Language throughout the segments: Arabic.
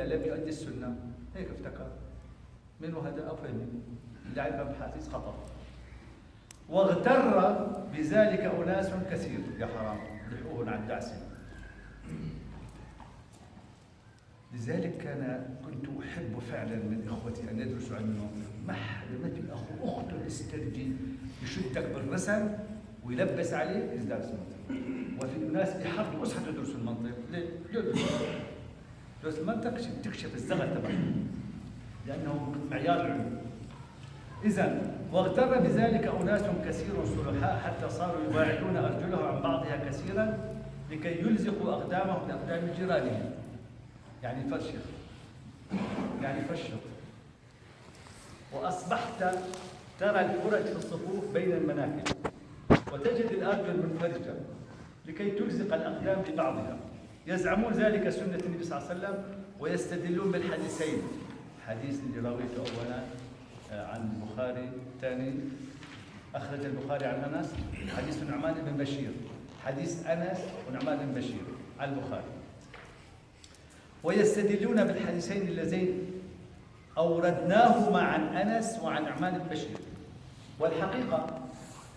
إلا لم يؤدي السنة، هيك افتكر منه هذا أو فهمي اللي عندهم حديث خطأ. واغتر بذلك أناس كثير، يا حرام لحقوهن عن دعسه. لذلك كنت أحب فعلا من إخوتي أن يدرسوا علم محرمة الأخ أخته الاسترجي يشدك بالرسم ويلبس عليه يزداد المنطق. وفي ناس يحرموا أصحى تدرسوا المنطق، ليه؟ درس المنطق تكشف الزغل تبعه لأنه معيار العلوم. إذن واغتر بذلك أناس كثير صلحاء حتى صاروا يباعدون أرجلهم عن بعضها كثيرا لكي يلزقوا أقدامهم بأقدام جيرانهم. يعني فشخ. وأصبحت ترى الفرج في الصفوف بين المناكب وتجد الأرجل منفرجة لكي تلزق الأقدام ببعضها. يزعمون ذلك سنة النبي صلى الله عليه وسلم ويستدلون بالحديثين، حديث اللي رويته أولا عن البخاري، الثاني أخرج البخاري عن أنس، حديث نعمان بن بشير، حديث أنس ونعمان بن بشير عن البخاري. ويستدلون بالحديثين اللذين أوردناهما عن أنس وعن نعمان بن بشير. والحقيقة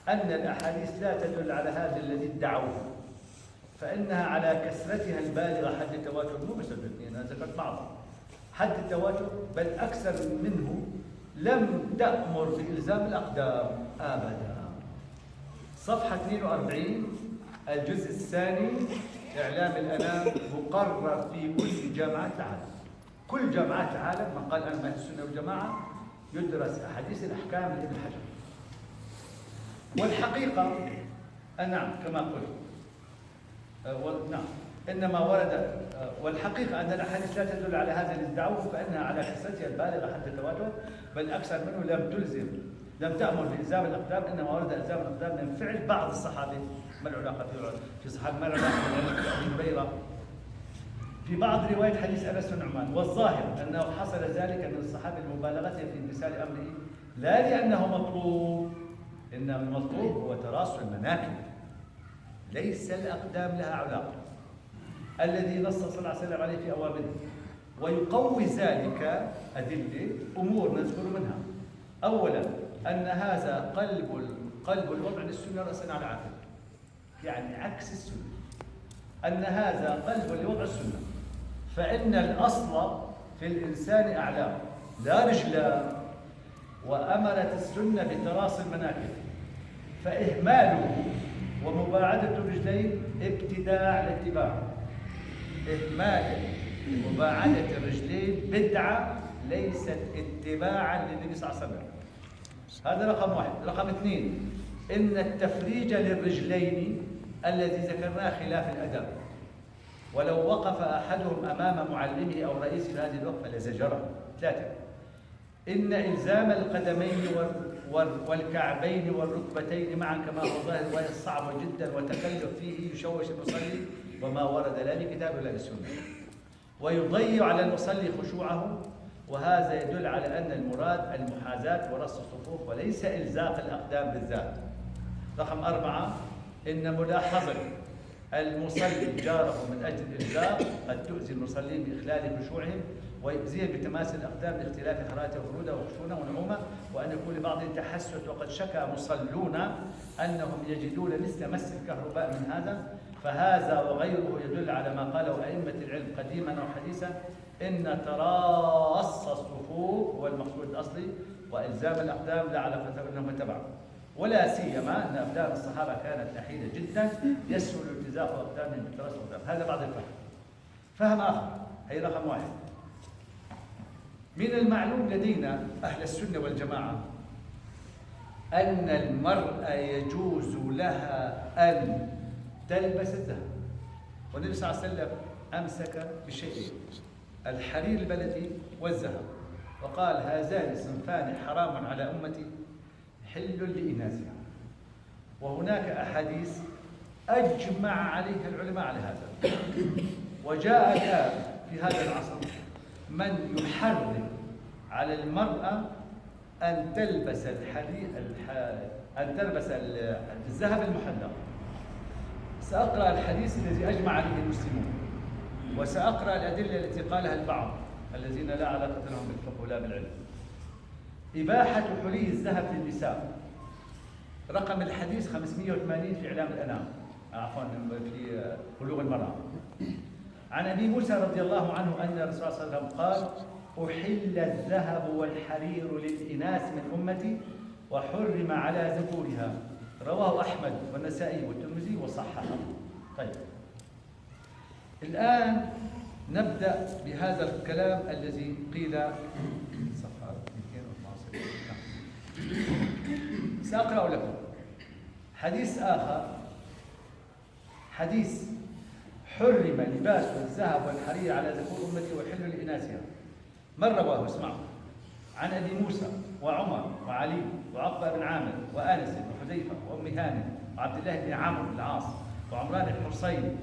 أن الأحاديث لا تدل على هذا الذي ادعوه، فإنها على كثرتها البالغة حد التواتر، مو بس الاثنين، أنا ذكرت بعضها حد التواتر، بل أكثر منه لم تأمر بإلزام الأقدام أبدا. صفحة 42 الجزء الثاني إعلام الأنام، مقرر في كل جامعات العالم. كل جامعات العالم من قال أنا أهل السنة والجماعة يدرس أحاديث الأحكام لابن حجر. والحقيقة نعم كما قلت نعم إنما ورد والحقيقة أن الأحاديث لا تدل على هذا الادعاء، فإنها على كثرتها البالغة حتى التواتر، بل أكثر منه لم تأمر بإلزام الأقدام، إنما ورد إلزام الأقدام من فعل بعض الصحابة. ما العلاقة في صحابة؟ ما العلاقة بالبيرة؟ في بعض رواية حديث أنس ونعمان. والظاهر أنه حصل ذلك من الصحابة المبالغة في امتثال أمره، لا لأنه مطلوب، إنما المطلوب هو تراص المناكب، ليس الأقدام لها علاقة، الذي نص صلى الله عليه وسلم عليه في أوامره. ويقوي ذلك أدلة أمور نذكر منها. أولا أن هذا قلب الوضع للسنة رأسا على عقب، يعني عكس السنة. أن هذا قلب لوضع السنة، فإن الأصل في الإنسان أعلام لا رجلان، وأمرت السنة بتراص المناكب، فإهماله ومباعدة الرجلين ابتداع الاتباع. إهمال مباعدة الرجلين بدعة ليست اتباعا للنبي صلى الله عليه وسلم. هذا رقم واحد. رقم اثنين، إن التفريج للرجلين الذي ذكرناه خلاف الأدب، ولو وقف أحدهم أمام معلمه أو رئيسه في هذه الوقفة لزجره. ثلاثة، إن إلزام القدمين والكعبين والركبتين معا كما هو ظاهر وهي صعب جدا، والتكلف فيه يشوش المصلي وما ورد لا لكتاب ولا للسنة، ويضيع على المصلي خشوعه. وهذا يدل على أن المراد المحاذاة ورص الصفوف وليس إلزاق الأقدام بالذات. رقم أربعة، إن ملاحظة المصلي جاره من أجل الإلزاق قد تؤذي المصلين بإخلال خشوعهم ويؤذيهم بتماس الأقدام لاختلاف حرارته وبرودة وخشونة ونعومة، وأن يكون لبعضهم تحسس. وقد شكى مصلون أنهم يجدون مثل مس الكهرباء من هذا. فهذا وغيره يدل على ما قاله أئمة العلم قديما وحديثا، إن تراص الصفوف هو المقصود الأصلي، وإلزام الأقدام لا علاقة بينهما تبعا، ولا سيما أن أقدام الصحابة كانت نحيلة جدا يسهل التزاق أقدامهم بتراص الأقدام. هذا بعض الفهم. فهم آخر، هي رقم واحد. من المعلوم لدينا أهل السنة والجماعة أن المرأة يجوز لها أن تلبس الذهب، والنبي صلى الله عليه وسلم أمسك بشيئين، الحرير البلدي والذهب، وقال هذان صنفان حرام على أمتي حل لإناثها. وهناك أحاديث أجمع عليها العلماء على هذا. وجاء الآن في هذا العصر من يحرم على المرأة أن تلبس الذهب المحلق. سأقرأ الحديث الذي أجمع عليه المسلمون، وسأقرأ الأدلة التي قالها البعض، الذين لا علاقة لهم بالفقه ولا بالعلم. إباحة حلي الذهب للنساء. رقم الحديث 580 في إعلام الأنام، عفوا في بلوغ المرأة. عن أبي موسى رضي الله عنه أن الرسول صلى الله عليه وسلم قال: أحل الذهب والحرير للإناث من أمتي وحرم على ذكورها. رواه أحمد والنسائي والترمذي وصححه. طيب، الآن نبدأ بهذا الكلام الذي قيل صفحة 212. سأقرأ لكم حديث آخر، حديث: حرم لباس الذهب والحرير على ذكور أمتي وحل لإناثها. من رواه؟ اسمعوا. عن أبي موسى وعمر وعلي وعقبة بن عامر وآنس وحذيفة وأم هانئ وعبد الله بن عمرو بن العاص وعمران الحصين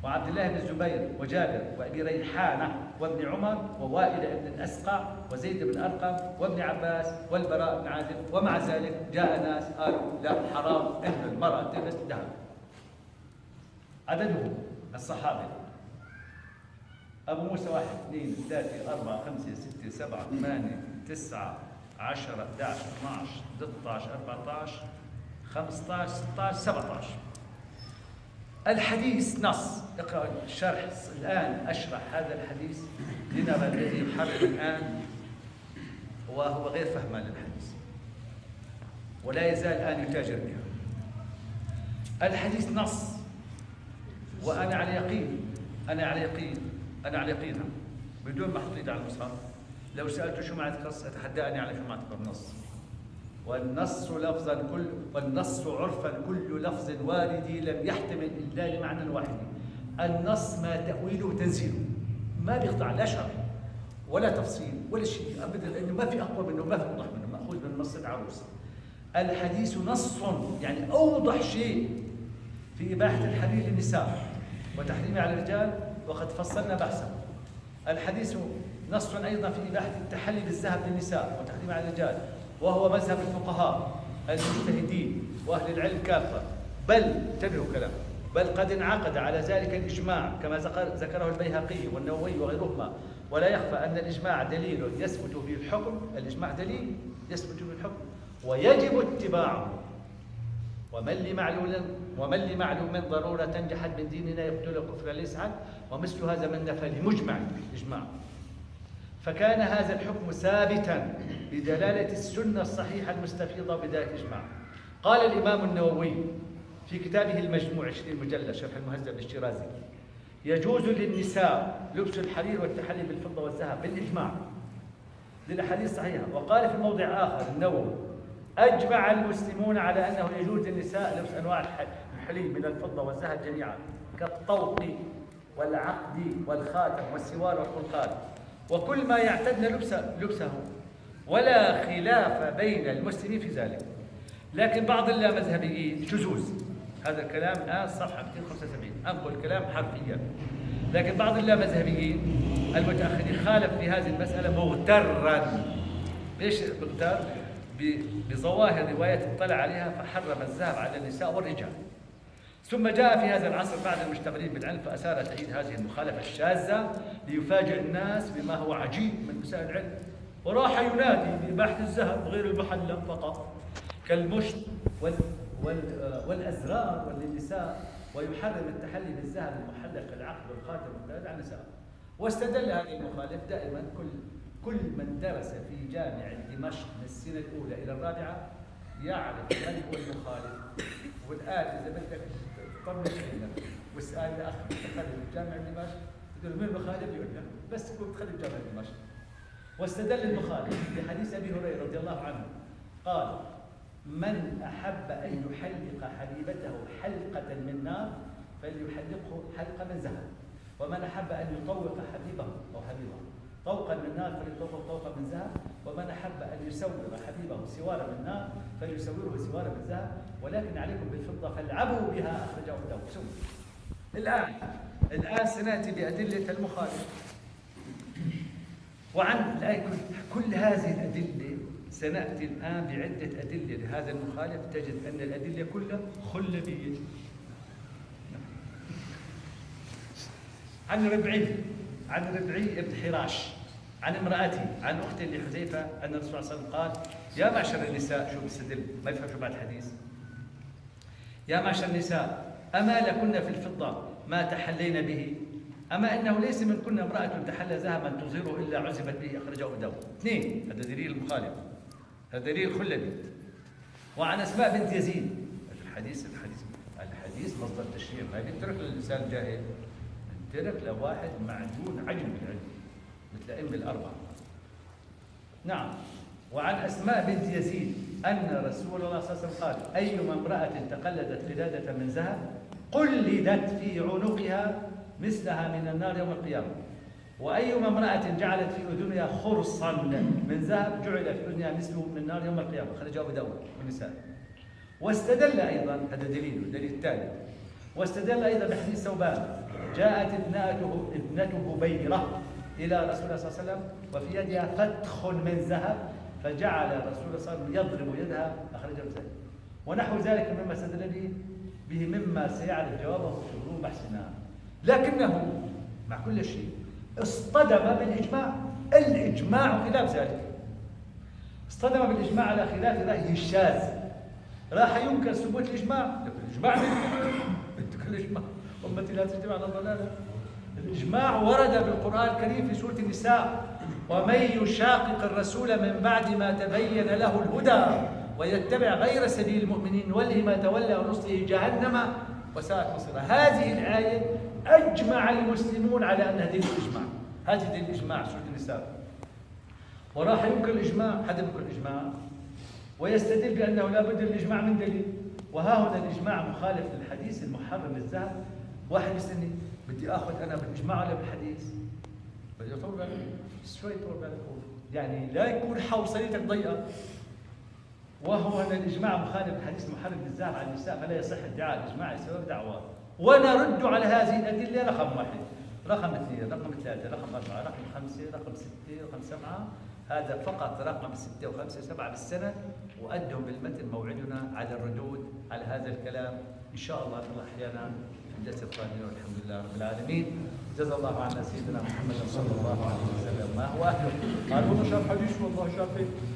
وعبد الله بن الزبير وجابر وأبي ريحانة وابن عمر ووائل بن الأسقع وزيد بن أرقم وابن عباس والبراء بن عازب. ومع ذلك جاء ناس قالوا لا، حرام أن المرأة تلبس ذهب. عددهم الصحابة: أبو موسى 1 2 3 4 5 6 7 8 9 10 11 12 13 14 15 16 17. الحديث نص. اقرأ الشرح الآن، أشرح هذا الحديث لنرى الذي يحرم الآن وهو غير فهمان للحديث ولا يزال الآن يتاجر بها. الحديث نص، وأنا على يقين بدون ما أحط على المصحف. لو سألت شو معنى نص أتحداني على شو معنى النص. والنص لفظا كل والنص عرفا كل لفظ وارد لم يحتمل إلا لمعنى واحد. النص ما تأويله تنزيله، ما بيخضع لا شرح ولا تفصيل ولا شيء أبدا، لأنه ما في أقوى منه، ما في أوضح منه، مأخوذ من نص العروس. الحديث نص، يعني أوضح شيء في إباحة الحرير للنساء وتحريمه على الرجال، وقد فصلنا بحثه. الحديث نص أيضا في إباحة التحلي بالذهب للنساء وتحريمه على الرجال، وهو مذهب الفقهاء المجتهدين وأهل العلم كافة. بل انتبهوا كلام، بل قد انعقد على ذلك الإجماع كما ذكره البيهقي والنووي وغيرهما. ولا يخفى أن الإجماع دليل يثبت به الحكم، الإجماع دليل يثبت به الحكم ويجب اتباعه. ومن لمعلوم ضرورة جحد من ديننا يقتل كفرا ليسعد، ومثل هذا من نفى لمجمع الإجماع. فكان هذا الحكم ثابتا بدلالة السنة الصحيحة المستفيضة بداية الإجماع. قال الإمام النووي في كتابه المجموع 20 مجلد شرح المهذب للشيرازي: يجوز للنساء لبس الحرير والتحلي بالفضة والذهب بالإجماع للأحاديث الصحيحة. وقال في موضع آخر النووي: أجمع المسلمون على أنه يجوز للنساء لبس أنواع الحلي من الفضة والذهب جميعا، كالطوق والعقد والخاتم والسوار والخلقات وكل ما يعتدن لبسه، ولا خلاف بين المسلمين في ذلك. لكن بعض اللامذهبيين شذوذ، هذا الكلام الآن صفحة 275، أنقل الكلام حرفيا. لكن بعض اللامذهبيين المتأخرين خالف في هذه المسألة مغترا. ليش مغتر؟ بظواهر روايات اطلع عليها فحرم الذهب على النساء والرجال. ثم جاء في هذا العصر بعد المشتغلين بالعلم فأثار تعيد هذه المخالفة الشاذة ليفاجئ الناس بما هو عجيب من مسائل العلم، وراح ينادي بإباحة الذهب غير المحلق فقط كالمشط والأزرار وللنساء، ويحرم التحلي بالذهب المحلق كالعقد والخاتم والثلاث على النساء. واستدل هذا المخالف دائما كل من درس في جامع دمشق من السنة الأولى إلى الرابعة يعرف من هو المخالف. والآن إذا بدك طنش عندك واسأل الأخ خريج جامع دمشق تقول مين المخالف؟ يقول لك بس كنت خريج جامع دمشق. واستدل المخالف بحديث أبي هريرة رضي الله عنه قال: من أحب أن يحلق حبيبته حلقة من نار فليحلقه حلقة من ذهب، ومن أحب أن يطوق حبيبه أو حبيبه طوقا من نار فليطوق طوقا من ذهب، ومن أحب أن يسور حبيبه سوارا من نار فليسوره سوارا من ذهب، ولكن عليكم بالفضة فالعبوا بها. أخرجه الدرس. الآن سنأتي بأدلة المخالف. وعن الآية كل هذه الأدلة سنأتي الآن بعدة أدلة لهذا المخالف، تجد أن الأدلة كلها خلبية. عن ربعي عن ربعي بن حراش عن امرأته عن أخته لحذيفة أن الرسول صلى الله عليه وسلم قال: يا معشر النساء، شو بيستدل ما يفهم شو بعد الحديث. يا معشر النساء، أما لكن في الفضة ما تحلين به؟ أما إنه ليس من كنا امرأة تحلى ذهبا تظهره إلا عزبت به، أخرجه أبو داود. اثنين، هذا دليل المخالف، هذا دليل الخلبي. وعن أسماء بنت يزيد، الحديث مصدر تشريع، ما بيترك للإنسان الجاهل، بيترك لواحد معجون عجل بالعلم مثل الأئمة الأربعة. نعم. وعن أسماء بنت يزيد أن رسول الله صلى الله عليه وسلم قال: أيما امرأة تقلدت قلادة من ذهب قلدت في عنقها مثلها من النار يوم القيامة، وأيما امرأة جعلت في أذنها خرصا من ذهب جعل في أذنها مثله من النار يوم القيامة، خرجه أبو داود والنسائي. واستدل أيضا، هذا دليل الثالث، واستدل أيضا بحديث ثوبان: جاءت ابنته بيرة إلى رسول الله صلى الله عليه وسلم وفي يدها فتخ من ذهب فجعل رسول الله صلى الله عليه وسلم يضرب يدها، أخرجه الثاني. ونحو ذلك مما استدل به مما سيعرف جوابه في الظروف بحثنا. لكنه مع كل شيء اصطدم بالإجماع. الإجماع خلاف ذلك، اصطدم بالإجماع على خلاف رأيه الشاذ. راح ينكر ثبوت الإجماع، الإجماع من كل إجماع أمتي لا تجتمع على ضلالة. الإجماع ورد بالقرآن الكريم في سورة النساء: ومن يشاقق الرسول من بعد ما تبين له الهدى ويتبع غير سبيل المؤمنين نوله ما تولى ونصله جهنم وساءت مصيرا. هذه الآية أجمع المسلمون على أنها دليل الإجماع، هذه دليل الإجماع سورة النساء. وراح ينكر الإجماع، حدا ينكر الإجماع ويستدل بأنه لا بد للإجماع من دليل. وها هنا الإجماع مخالف للحديث المحرم الذهب. واحد يستني: بدي آخذ أنا بالإجماع ولا بالحديث؟ بدي أطول بالك شوي، طول بالك، يعني لا يكون حوصلتك ضيقة. وهو أن الإجماع مخالف للحديث المحرم بالذهب على النساء، فلا يصح ادعاء الإجماع لسبب دعواه. ونرد على هذه الأدلة: رقم 1، رقم 2، رقم 3، رقم 4، رقم 5، رقم 6، رقم 7. هذا فقط رقم 6 و5 و7 بالسنة، وأدهم بالمتن. موعدنا على الردود على هذا الكلام إن شاء الله أحيانا في الدرس القادم، والحمد لله رب العالمين. جزا الله عنا سيدنا محمد صلى الله عليه وسلم ما هو أهله. قالوا شاف حديث، والله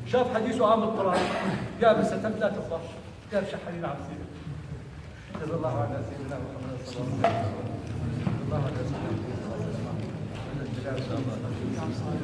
شاف حديثه عام القرآن، جاب ستة لا تفضل، جاب شحرين عم سيدنا. جزا الله عنا سيدنا محمد صلى الله عليه وسلم. الله عليه وسلم.